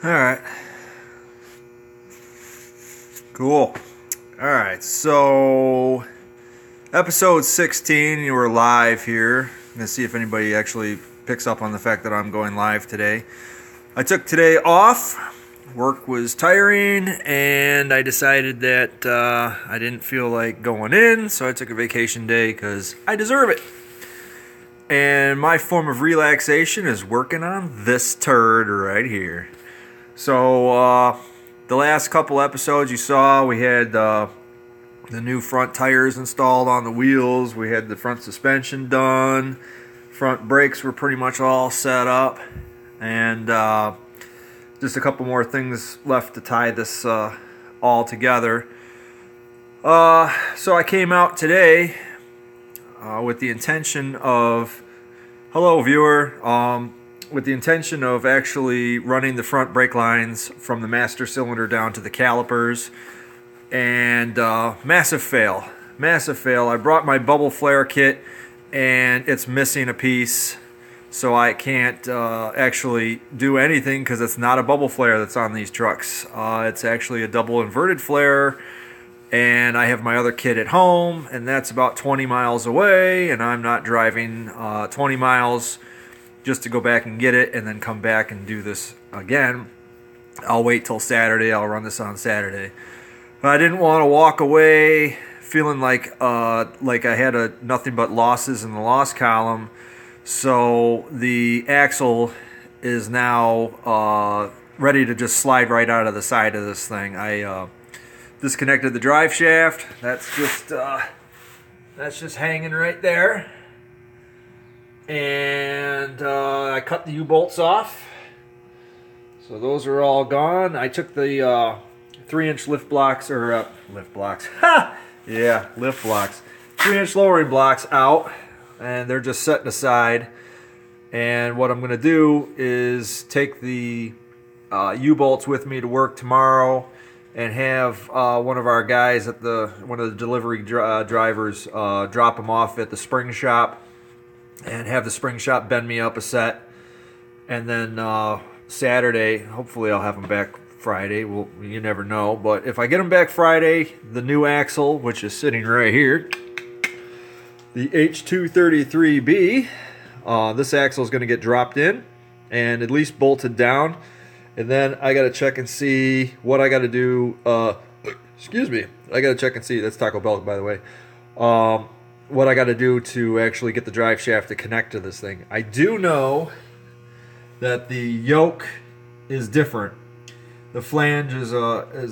Alright. Cool. Alright, so episode 16, you were live here. I'm going to see if anybody actually picks up on the fact that I'm going live today. I took today off. Work was tiring, and I decided that I didn't feel like going in, so I took a vacation day because I deserve it. And my form of relaxation is working on this turd right here. So, the last couple episodes you saw, we had the new front tires installed on the wheels. We had the front suspension done. Front brakes were pretty much all set up. And just a couple more things left to tie this all together. So I came out today with the intention of, hello viewer, with the intention of actually running the front brake lines from the master cylinder down to the calipers, and massive fail. I brought my bubble flare kit and it's missing a piece, so I can't actually do anything because it's not a bubble flare that's on these trucks. It's actually a double inverted flare, and I have my other kit at home, and that's about 20 miles away, and I'm not driving 20 miles just to go back and get it and then come back and do this again. I'll wait till Saturday. I'll run this on Saturday. But I didn't want to walk away feeling like I had nothing but losses in the loss column. So the axle is now ready to just slide right out of the side of this thing. I disconnected the drive shaft. That's just hanging right there. And I cut the U-bolts off, so those are all gone. I took the 3-inch lift blocks, or lift blocks, yeah, lift blocks, 3-inch lowering blocks out, and they're just setting aside. And what I'm going to do is take the U-bolts with me to work tomorrow, and have one of our guys at one of the delivery drivers drop them off at the spring shop, and have the spring shop bend me up a set. And then Saturday, hopefully I'll have them back Friday. Well, you never know. But if I get them back Friday, the new axle, which is sitting right here, the H233B, this axle is going to get dropped in and at least bolted down. And then I got to check and see what I got to do. Excuse me. I got to check and see. That's Taco Bell, by the way. What I got to do to actually get the drive shaft to connect to this thing. I do know that the yoke is different. The flange has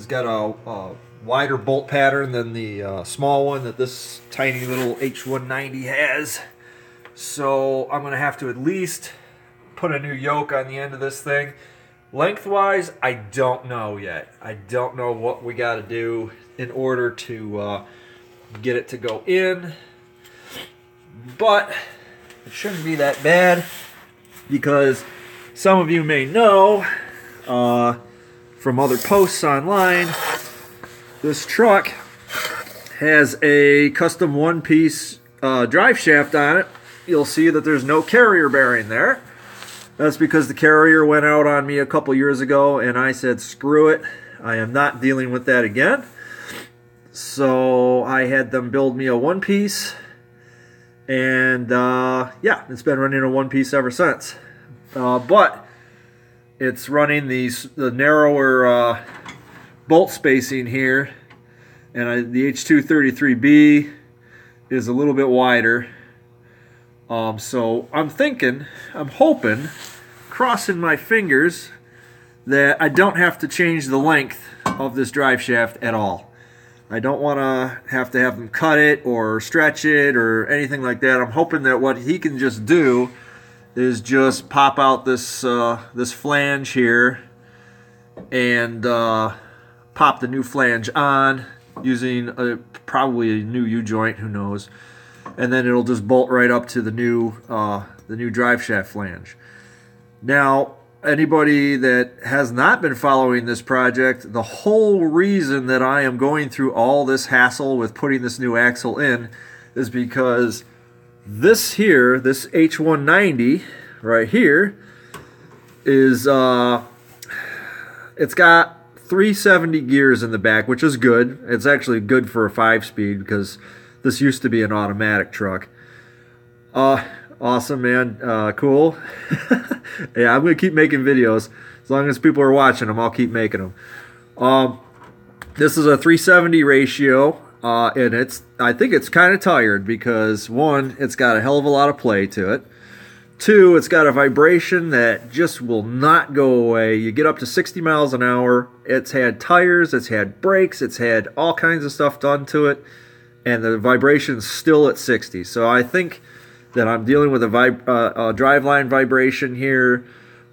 got a wider bolt pattern than the small one that this tiny little H190 has. So I'm going to have to at least put a new yoke on the end of this thing. Lengthwise, I don't know yet. I don't know what we got to do in order to get it to go in. But it shouldn't be that bad, because some of you may know from other posts online, this truck has a custom one-piece drive shaft on it. You'll see that there's no carrier bearing there. That's because the carrier went out on me a couple years ago, and I said, screw it. I am not dealing with that again. So I had them build me a one-piece. And yeah, it's been running a one-piece ever since. But it's running the narrower bolt spacing here, and the H233B is a little bit wider. So I'm hoping, crossing my fingers, that I don't have to change the length of this drive shaft at all. I don't want to have them cut it or stretch it or anything like that. I'm hoping that what he can just do is just pop out this this flange here and pop the new flange on using probably a new U-joint, who knows, and then it'll just bolt right up to the new drive shaft flange. Now, anybody that has not been following this project, the whole reason that I am going through all this hassle with putting this new axle in is because this here, this H190 right here, is it's got 370 gears in the back, which is good. It's actually good for a 5-speed because this used to be an automatic truck. Awesome, man. Cool. Yeah, I'm going to keep making videos. As long as people are watching them, I'll keep making them. This is a 370 ratio, and I think it's kind of tired because, one, it's got a hell of a lot of play to it. Two, it's got a vibration that just will not go away. You get up to 60 miles an hour. It's had tires, it's had brakes, it's had all kinds of stuff done to it, and the vibration's still at 60. So I think that I'm dealing with a driveline vibration here.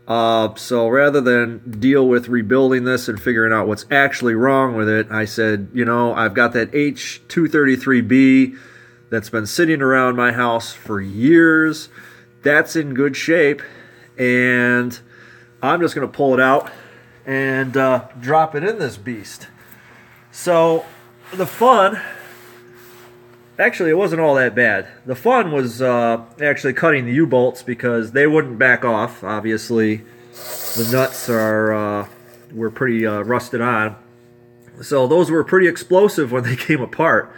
So rather than deal with rebuilding this and figuring out what's actually wrong with it, I said, you know, I've got that H233B that's been sitting around my house for years. That's in good shape, and I'm just going to pull it out and drop it in this beast. So the fun, actually it wasn't all that bad. The fun was actually cutting the U-bolts because they wouldn't back off. Obviously the nuts were pretty rusted on, so those were pretty explosive when they came apart.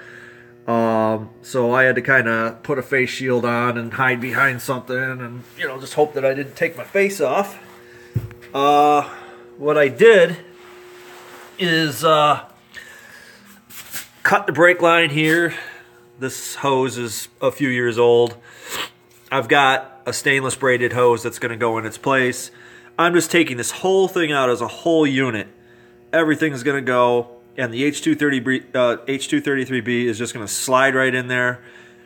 So I had to kind of put a face shield on and hide behind something and, you know, just hope that I didn't take my face off. What I did is cut the brake line here. This hose is a few years old. I've got a stainless braided hose that's going to go in its place. I'm just taking this whole thing out as a whole unit. Everything's going to go. And the H233B is just going to slide right in there.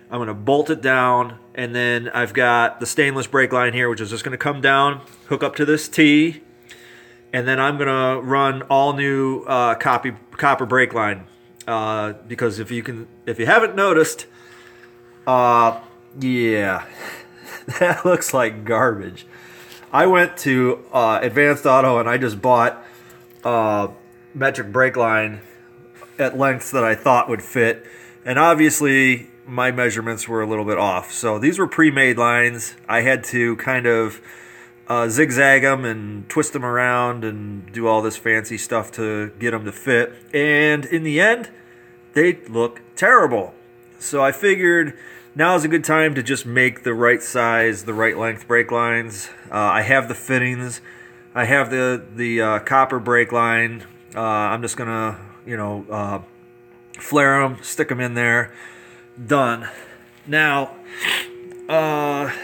I'm going to bolt it down, and then I've got the stainless brake line here, which is just going to come down, hook up to this T, and then I'm going to run all new copper brake line. Because if you haven't noticed, yeah, that looks like garbage. I went to Advanced Auto and I just bought metric brake line at lengths that I thought would fit, and obviously my measurements were a little bit off. So these were pre-made lines. I had to kind of zigzag them and twist them around and do all this fancy stuff to get them to fit, and in the end they look terrible. So I figured now is a good time to just make the right size, the right length brake lines. I have the fittings, I have the copper brake line. I'm just gonna, you know, flare them, stick them in there, done. Now, can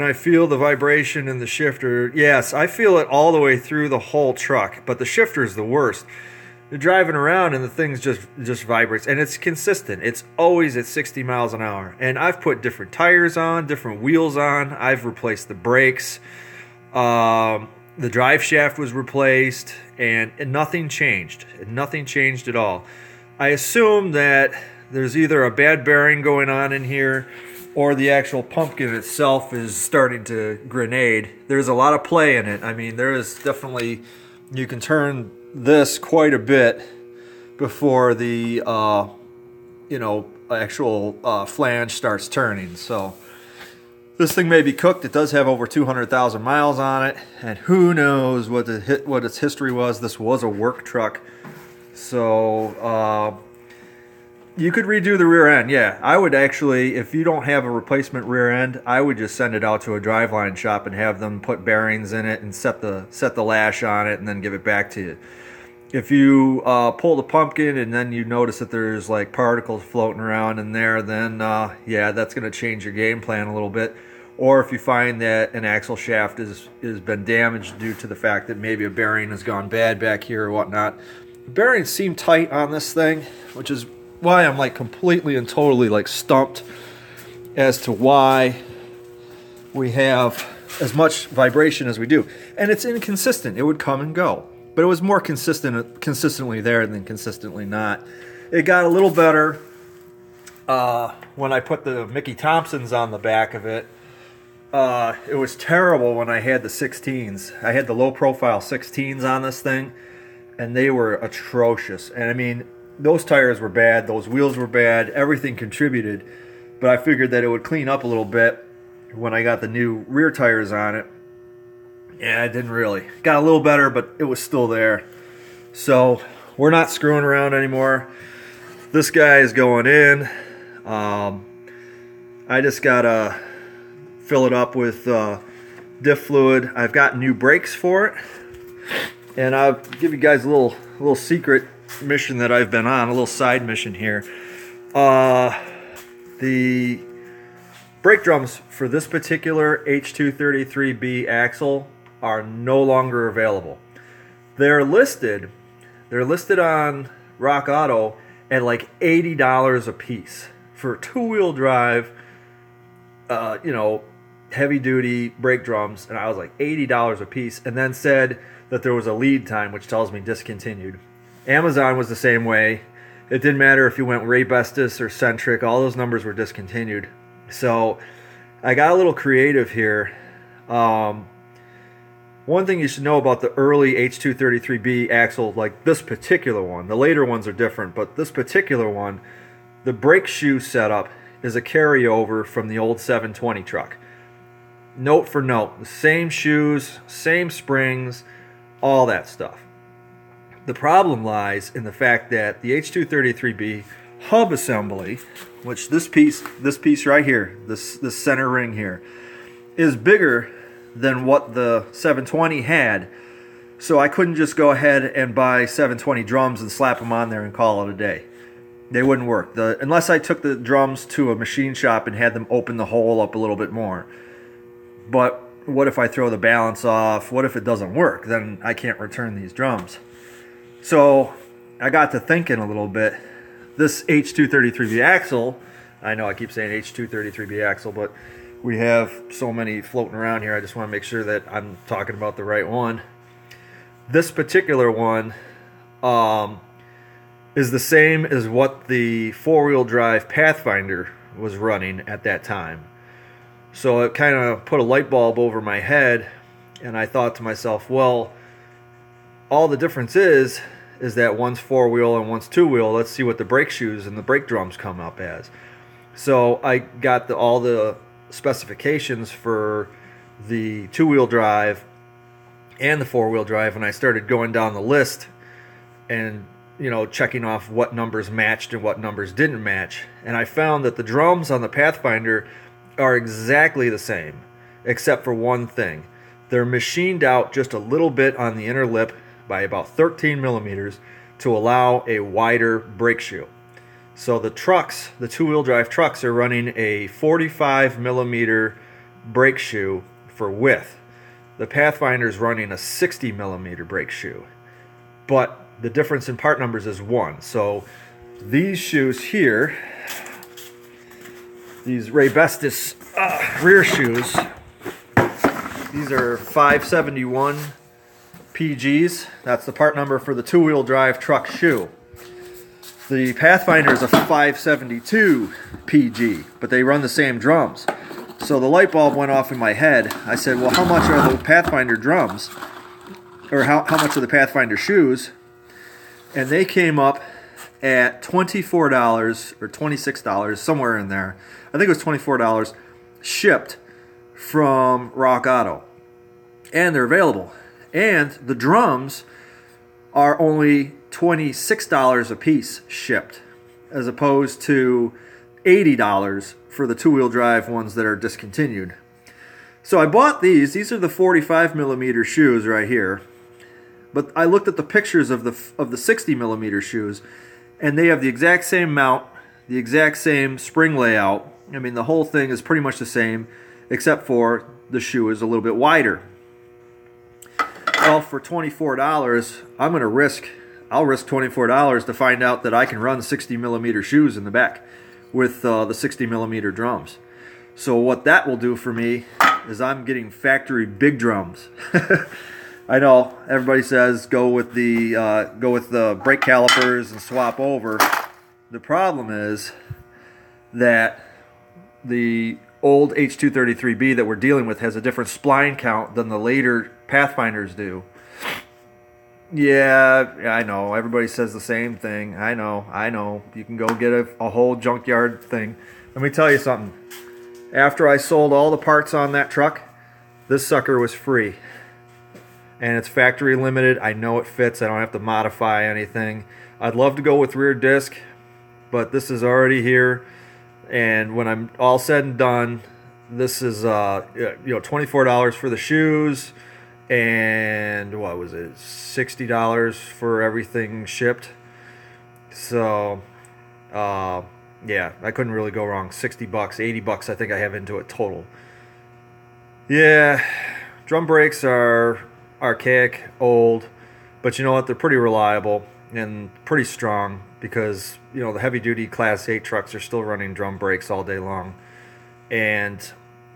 I feel the vibration in the shifter? Yes, I feel it all the way through the whole truck, but the shifter is the worst. You're driving around and the thing just vibrates, and it's consistent. It's always at 60 miles an hour. And I've put different tires on, different wheels on. I've replaced the brakes. The drive shaft was replaced, and nothing changed. Nothing changed at all. I assume that there's either a bad bearing going on in here, or the actual pumpkin itself is starting to grenade. There's a lot of play in it. I mean, there is definitely, you can turn this quite a bit before the you know, actual flange starts turning. So this thing may be cooked. It does have over 200,000 miles on it, and who knows what its history was. This was a work truck, so you could redo the rear end. Yeah, I would actually, if you don't have a replacement rear end, I would just send it out to a driveline shop and have them put bearings in it and set the lash on it and then give it back to you. If you pull the pumpkin and then you notice that there's like particles floating around in there, then yeah, that's going to change your game plan a little bit. Or if you find that an axle shaft has been damaged due to the fact that maybe a bearing has gone bad back here or whatnot. The bearings seem tight on this thing, which is why I'm like completely and totally like stumped as to why we have as much vibration as we do. And it's inconsistent. It would come and go. But it was more consistently there than consistently not. It got a little better when I put the Mickey Thompsons on the back of it. It was terrible when I had the 16s. I had the low profile 16s on this thing, and they were atrocious. And I mean, those tires were bad, those wheels were bad, everything contributed. But I figured that it would clean up a little bit when I got the new rear tires on it. Yeah, it didn't really. Got a little better, but it was still there. So we're not screwing around anymore. This guy is going in. I just gotta fill it up with diff fluid. I've got new brakes for it, and I'll give you guys a little secret mission that I've been on, a little side mission here. The brake drums for this particular H233B axle are no longer available. They're listed on Rock Auto at like $80 a piece for two-wheel drive, you know, heavy-duty brake drums, and I was like $80 a piece, and then said that there was a lead time, which tells me discontinued. Amazon was the same way. It didn't matter if you went Ray Bestis or Centric, all those numbers were discontinued. So I got a little creative here. One thing you should know about the early H233B axle, like this particular one, the later ones are different, but this particular one, the brake shoe setup is a carryover from the old 720 truck. Note for note, the same shoes, same springs, all that stuff. The problem lies in the fact that the H233B hub assembly, which this piece right here, this center ring here, is bigger than what the 720 had. So I couldn't just go ahead and buy 720 drums and slap them on there and call it a day. They wouldn't work. Unless I took the drums to a machine shop and had them open the hole up a little bit more. But what if I throw the balance off? What if it doesn't work? Then I can't return these drums. So I got to thinking a little bit. This H233B axle, I know I keep saying H233B axle, but we have so many floating around here, I just want to make sure that I'm talking about the right one. This particular one is the same as what the four-wheel drive Pathfinder was running at that time. So it kind of put a light bulb over my head, and I thought to myself, well, all the difference is that one's four-wheel and one's two-wheel. Let's see what the brake shoes and the brake drums come up as. So I got all the specifications for the two-wheel drive and the four-wheel drive, and I started going down the list and, you know, checking off what numbers matched and what numbers didn't match. And I found that the drums on the Pathfinder are exactly the same, except for one thing. They're machined out just a little bit on the inner lip by about 13 millimeters to allow a wider brake shoe. So the trucks, the two-wheel drive trucks, are running a 45 millimeter brake shoe for width. The Pathfinder's running a 60 millimeter brake shoe. But the difference in part numbers is 1. So these shoes here, these Ray Bestis rear shoes, these are 571 PGs. That's the part number for the two-wheel drive truck shoe. The Pathfinder is a 572 PG, but they run the same drums. So the light bulb went off in my head. I said, well, how much are the Pathfinder drums? Or how much are the Pathfinder shoes? And they came up at $24 or $26, somewhere in there. I think it was $24 shipped from Rock Auto. And they're available. And the drums are only $26 a piece shipped, as opposed to $80 for the two-wheel drive ones that are discontinued. So I bought these. These are the 45 millimeter shoes right here. But I looked at the pictures of the 60 millimeter shoes, and they have the exact same mount, the exact same spring layout. I mean, the whole thing is pretty much the same, except for the shoe is a little bit wider. Well, for $24, I'll risk $24 to find out that I can run 60 millimeter shoes in the back with the 60 millimeter drums. So what that will do for me is I'm getting factory big drums. I know everybody says go with the brake calipers and swap over. The problem is that the old H233B that we're dealing with has a different spline count than the later Pathfinders do. Yeah, I know. Everybody says the same thing. I know. You can go get a whole junkyard thing. Let me tell you something. After I sold all the parts on that truck, this sucker was free. and it's factory limited. I know it fits. I don't have to modify anything. I'd love to go with rear disc, but this is already here, and when I'm all said and done, this is $24 for the shoes, and what was it, $60 for everything shipped. So yeah, I couldn't really go wrong. 60 bucks, 80 bucks I think I have into it total. Yeah, drum brakes are archaic, old, but you know what, they're pretty reliable and pretty strong, because you know the heavy duty class 8 trucks are still running drum brakes all day long. And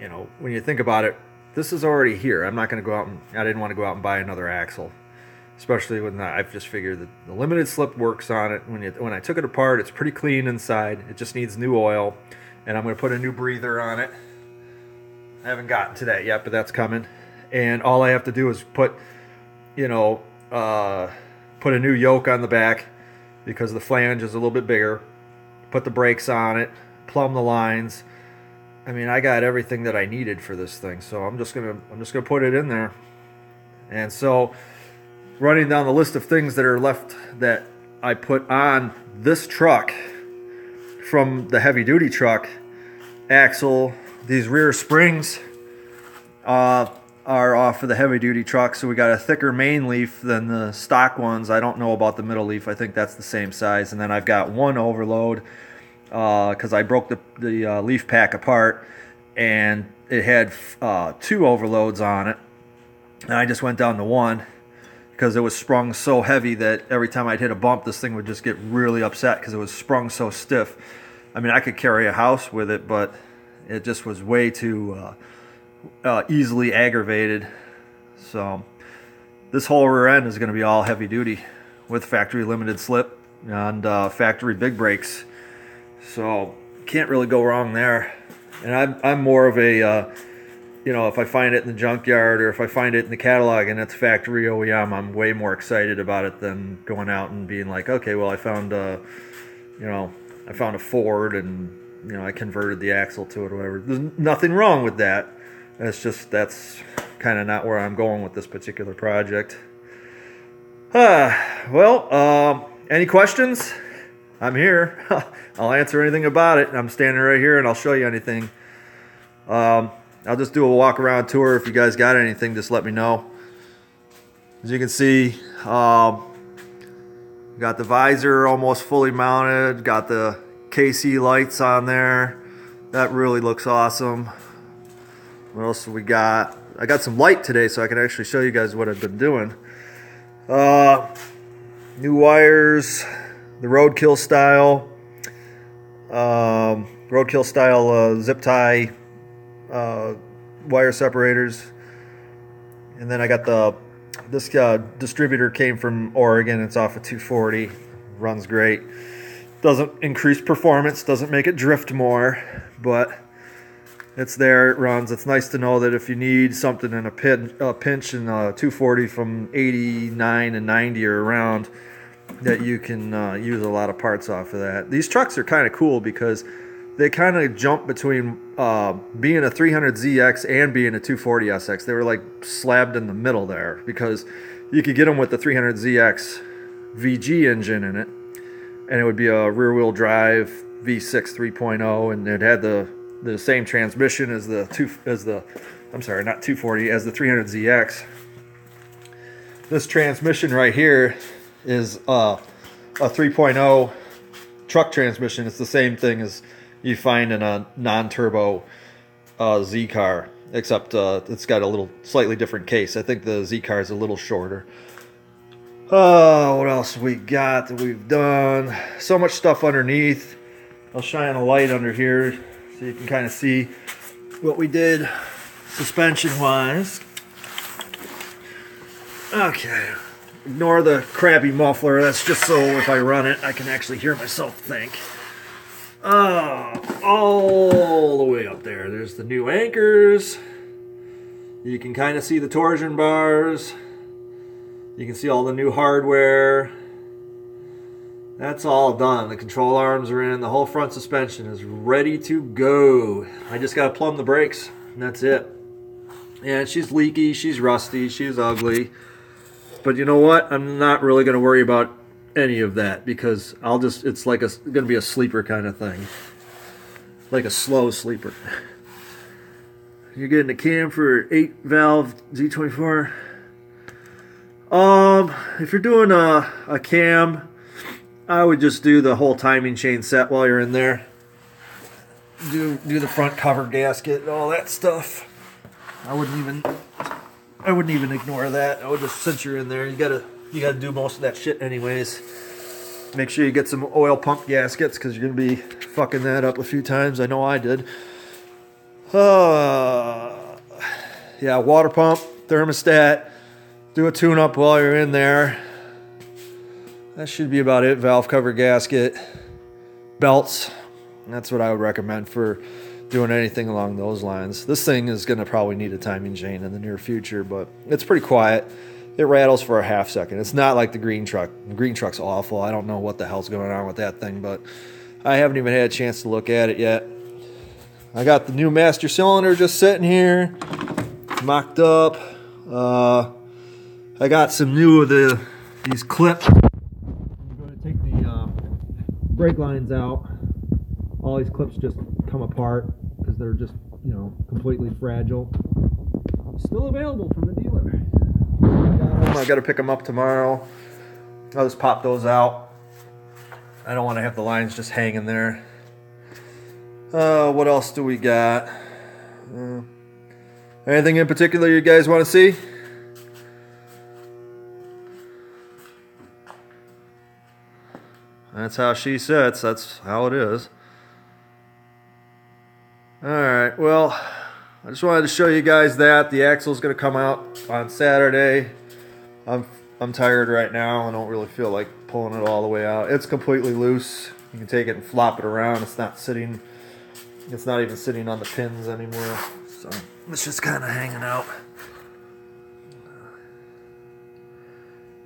you know, when you think about it, this is already here. I'm not going to go out and, I didn't want to go out and buy another axle, especially when I've just figured that the limited slip works on it. When I took it apart, it's pretty clean inside. It just needs new oil, and I'm going to put a new breather on it. I haven't gotten to that yet, but that's coming. And all I have to do is put, you know, put a new yoke on the back, because the flange is a little bit bigger. Put the brakes on it, plumb the lines. I mean, I got everything that I needed for this thing, so I'm just gonna put it in there. And so, running down the list of things that are left that I put on this truck from the heavy duty truck: axle, these rear springs are off of the heavy duty truck, so we got a thicker main leaf than the stock ones. I don't know about the middle leaf. I think that's the same size. And then I've got one overload, because I broke the leaf pack apart, and it had 2 overloads on it, and I just went down to 1 because it was sprung so heavy that every time I'd hit a bump, this thing would just get really upset because it was sprung so stiff. I mean, I could carry a house with it, but it just was way too easily aggravated. So this whole rear end is going to be all heavy duty with factory limited slip and factory big brakes. So can't really go wrong there. And I'm more of a, you know, if I find it in the junkyard or if I find it in the catalog and it's factory OEM, I'm way more excited about it than going out and being like, okay, well, I found a Ford and, you know, I converted the axle to it or whatever. There's nothing wrong with that. It's just, that's kind of not where I'm going with this particular project. Well, any questions? I'm here. I'll answer anything about it. I'm standing right here and I'll show you anything. I'll just do a walk around tour. If you guys got anything, just let me know. As you can see, got the visor almost fully mounted, got the KC lights on there. That really looks awesome. What else do we got? I got some light today so I can actually show you guys what I've been doing. New wires, the roadkill style zip tie wire separators. And then I got this distributor came from Oregon. It's off of 240. Runs great. Doesn't increase performance, doesn't make it drift more, but it's there, it runs. It's nice to know that if you need something in a pinch in 240 from 89 and 90 or around, that you can use a lot of parts off of that. These trucks are kind of cool because they kind of jump between being a 300ZX and being a 240SX. They were like slabbed in the middle there, because you could get them with the 300ZX VG engine in it, and it would be a rear-wheel drive V6 3.0, and it had the same transmission as the 300ZX. This transmission right here is a 3.0 truck transmission. It's the same thing as you find in a non-turbo Z car, except it's got a little slightly different case. I think the Z car is a little shorter. What else we got that we've done? So much stuff underneath. I'll shine a light under here so you can kind of see what we did suspension wise. Okay, ignore the crappy muffler. That's just so if I run it I can actually hear myself think. All the way up there, there's the new anchors. You can kind of see the torsion bars. You can see all the new hardware. That's all done. The control arms are in. The whole front suspension is ready to go. I just got to plumb the brakes, and that's it. And she's leaky, she's rusty, she's ugly. But you know what? I'm not really going to worry about any of that because it's like going to be a sleeper kind of thing. Like a slow sleeper. You're getting a cam for 8-valve Z24. If you're doing a cam, I would just do the whole timing chain set while you're in there. Do the front cover gasket and all that stuff. I wouldn't even ignore that. I would just, since you're in there, you gotta do most of that shit anyways. Make sure you get some oil pump gaskets because you're gonna be fucking that up a few times. I know I did. Yeah, water pump, thermostat. Do a tune-up while you're in there. That should be about it. Valve cover gasket, belts. That's what I would recommend for doing anything along those lines. This thing is going to probably need a timing chain in the near future, but it's pretty quiet. It rattles for a half second. It's not like the green truck. The green truck's awful. I don't know what the hell's going on with that thing, but I haven't even had a chance to look at it yet. I got the new master cylinder just sitting here, mocked up. I got some new of these clips. I'm going to take the brake lines out. All these clips just come apart because they're just, you know, completely fragile. Still available from the dealer. I got to pick them up tomorrow. I'll just pop those out. I don't want to have the lines just hanging there. What else do we got? Anything in particular you guys want to see? That's how she sits. That's how it is. Alright, well, I just wanted to show you guys that. The axle's going to come out on Saturday. I'm tired right now. I don't really feel like pulling it all the way out. It's completely loose. You can take it and flop it around. It's not even sitting on the pins anymore. So it's just kind of hanging out.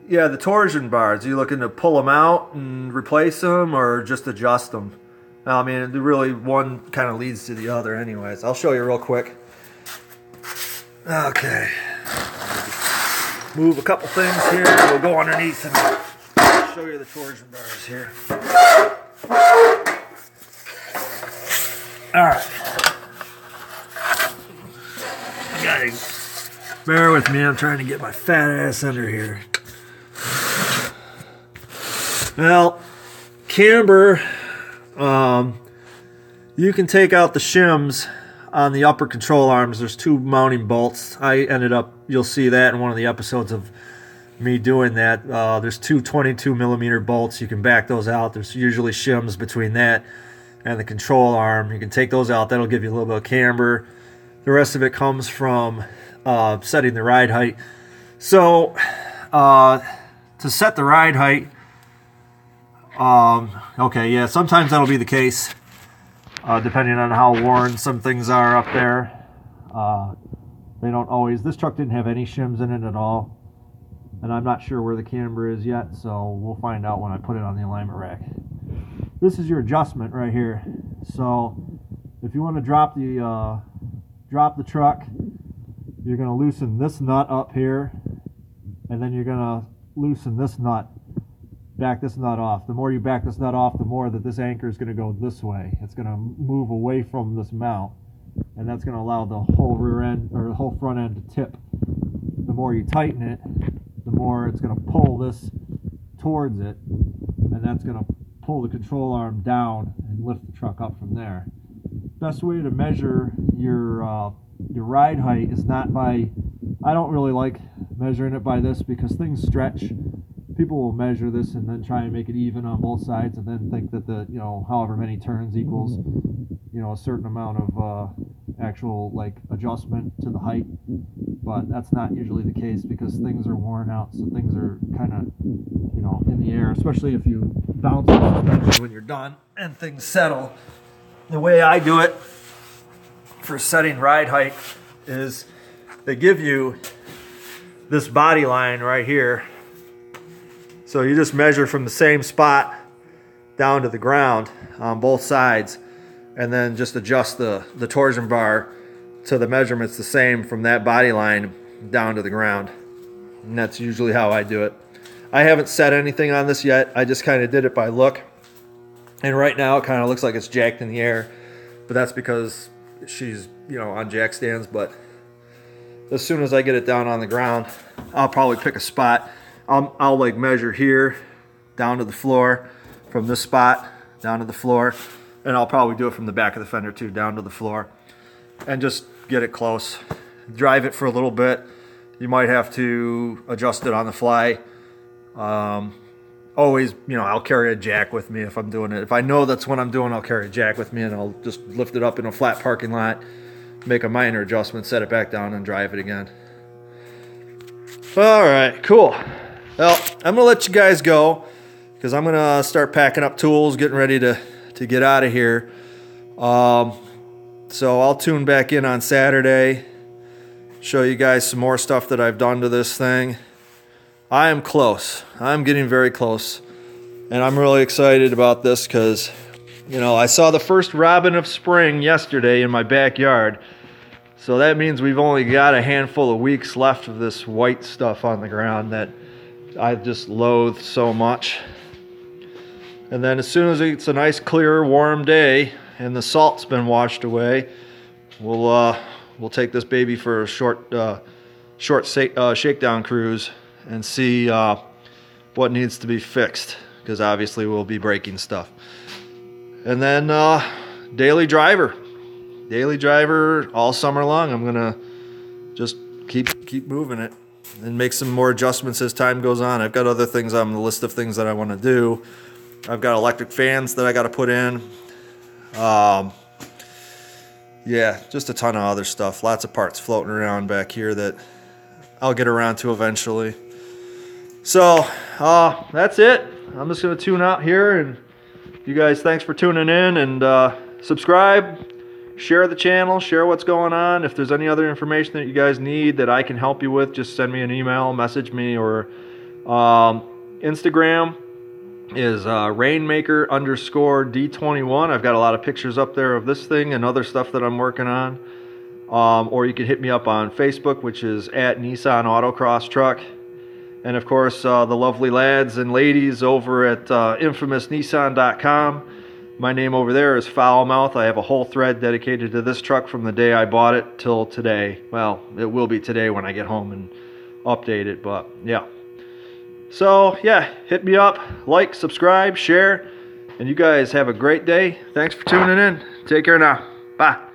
Yeah, the torsion bars. Are you looking to pull them out and replace them or just adjust them? I mean, really one kind of leads to the other anyways. I'll show you real quick. Okay. Move a couple things here. We'll go underneath and show you the torsion bars here. Alright. Guys, bear with me. I'm trying to get my fat ass under here. Well, camber, you can take out the shims on the upper control arms. There's two mounting bolts. You'll see that in one of the episodes of me doing that. There's two 22 millimeter bolts. You can back those out. There's usually shims between that and the control arm. You can take those out. That'll give you a little bit of camber. The rest of it comes from setting the ride height. So, to set the ride height, okay, yeah, sometimes that'll be the case, depending on how worn some things are up there. They don't always. This truck didn't have any shims in it at all, and I'm not sure where the camber is yet, so we'll find out when I put it on the alignment rack. This is your adjustment right here. So if you want to drop the truck, you're going to loosen this nut up here, and then you're going to loosen this nut. Back this nut off. The more you back this nut off, the more that this anchor is going to go this way. It's going to move away from this mount, and that's going to allow the whole rear end or the whole front end to tip. The more you tighten it, the more it's going to pull this towards it, and that's going to pull the control arm down and lift the truck up from there. Best way to measure your ride height is not by. I don't really like measuring it by this because things stretch. People will measure this and then try and make it even on both sides, and then think that the however many turns equals a certain amount of actual adjustment to the height. But that's not usually the case because things are worn out, so things are kind of in the air, especially if you bounce the suspension when you're done and things settle. The way I do it for setting ride height is they give you this body line right here. So you just measure from the same spot down to the ground on both sides, and then just adjust the torsion bar to the measurements the same from that body line down to the ground. And that's usually how I do it. I haven't set anything on this yet. I just kind of did it by look. And right now it kind of looks like it's jacked in the air. But that's because she's, you know, on jack stands. But as soon as I get it down on the ground, I'll probably pick a spot. I'll like measure here down to the floor, from this spot down to the floor. And I'll probably do it from the back of the fender too, down to the floor. And just get it close. Drive it for a little bit. You might have to adjust it on the fly. Always, you know, I'll carry a jack with me if I'm doing it. If I know that's what I'm doing, I'll carry a jack with me and I'll just lift it up in a flat parking lot, make a minor adjustment, set it back down and drive it again. All right, cool. Well, I'm gonna let you guys go because I'm gonna start packing up tools, getting ready to get out of here. So I'll tune back in on Saturday, show you guys some more stuff that I've done to this thing. I am close. I'm getting very close. And I'm really excited about this because, you know, I saw the first robin of spring yesterday in my backyard. So that means we've only got a handful of weeks left of this white stuff on the ground that I just loathe so much. And then as soon as it's a nice, clear, warm day and the salt's been washed away, we'll take this baby for a short shakedown cruise and see what needs to be fixed, because obviously we'll be breaking stuff. And then daily driver all summer long. I'm gonna just keep moving it and make some more adjustments as time goes on. I've got other things on the list of things that I want to do. I've got electric fans that I got to put in. Yeah, just a ton of other stuff. Lots of parts floating around back here that I'll get around to eventually. So that's it. I'm just going to tune out here, and you guys, thanks for tuning in, and subscribe, share the channel, share what's going on. If there's any other information that you guys need that I can help you with, just send me an email, message me, or Instagram is rainmaker_D21. I've got a lot of pictures up there of this thing and other stuff that I'm working on. Or you can hit me up on Facebook, which is at Nissan Autocross Truck. And of course, the lovely lads and ladies over at infamousnissan.com. My name over there is Foulmouth. I have a whole thread dedicated to this truck from the day I bought it till today. Well, it will be today when I get home and update it, but yeah. So yeah, hit me up, like, subscribe, share, and you guys have a great day. Thanks for tuning in. Take care now. Bye.